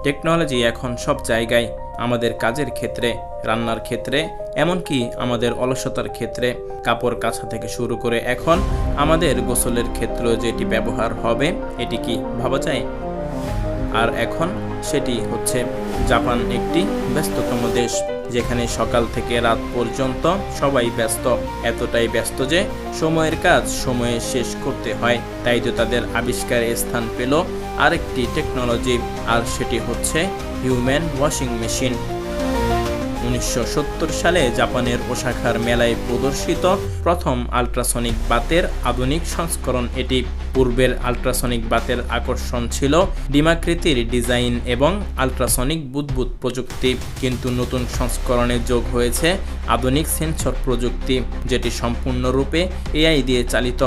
Technology এখন সব জায়গায়, আমাদের কাজের ক্ষেত্রে, রান্নার ক্ষেত্রে, এমনকি আমাদের অলসতার ক্ষেত্রে, কাপড় কাচা থেকে শুরু করে এখন আমাদের গোসলের ক্ষেত্রেও যেটি ব্যবহার হবে, এটি কি ভাবা যায়? আর এখন সেটি হচ্ছে জাপান একটি ব্যস্ততম দেশ, যেখানে সকাল থেকে রাত পর্যন্ত সবাই ব্যস্ত, এতটাই ব্যস্ত যে সময়ের কাজ সময়ে শেষ করতে হয়। তাই তো তাদের আবিষ্কারে স্থান পেল আরেকটি টেকনোলজি, আর সেটি হচ্ছে হিউম্যান ওয়াশিং মেশিন। 1970 সালে জাপানের ওসাকার মেলায় প্রদর্শিত প্রথম আল্ট্রাসনিক বাতের আধুনিক সংস্করণ এটি। পূর্বের আল্ট্রাসনিক বাতের আকর্ষণ ছিল ডিমাকৃতির ডিজাইন এবং আল্ট্রাসনিক বুদবুদ প্রযুক্তি, কিন্তু নতুন সংস্করণে যোগ হয়েছে আধুনিক সেন্সর প্রযুক্তি, যেটি সম্পূর্ণরূপে এআই দিয়ে চালিত।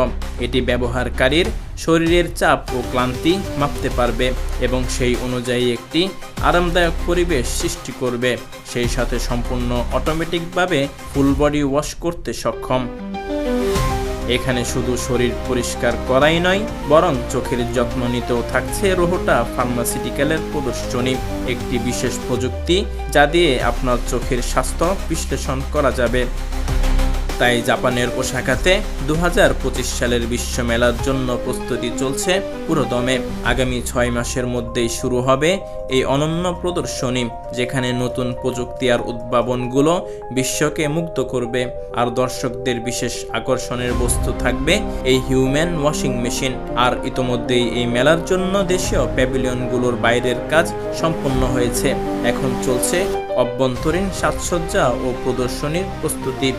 এটি ব্যবহারকারীর শরীরের চাপ ও ক্লান্তি মাপতে পারবে এবং সেই অনুযায়ী একটি আরামদায়ক পরিবেশ সৃষ্টি করবে, সেই সাথে সম্পূর্ণ অটোমেটিকভাবে ফুল বডি ওয়াশ করতে সক্ষম। এখানে শুধু শরীর পরিষ্কার করাই নয়, বরং চোখের যত্ন নিতেও থাকছে রোহটা ফার্মাসিউটিক্যালের প্রদর্শনী, একটি বিশেষ প্রযুক্তি যা দিয়ে আপনার চোখের স্বাস্থ্য বিশ্লেষণ করা যাবে। তাই জাপানের ওসাকাতে 2025 সালের বিশ্ব মেলার জন্য প্রস্তুতি চলছে পুরোদমে। আগামী 6 মাসের মধ্যেই শুরু হবে এই অনন্য প্রদর্শনী, যেখানে নতুন প্রযুক্তি আর উদ্ভাবনগুলো বিশ্বকে মুগ্ধ করবে। আর দর্শকদের বিশেষ আকর্ষণের বস্তু থাকবে এই হিউম্যান ওয়াশিং মেশিন। আর ইতোমধ্যেই এই মেলার জন্য দেশীয় প্যাভিলিয়নগুলোর বাইরের কাজ সম্পন্ন হয়েছে, এখন চলছে অভ্যন্তরীণ সাজসজ্জা ও প্রদর্শনীর প্রস্তুতি।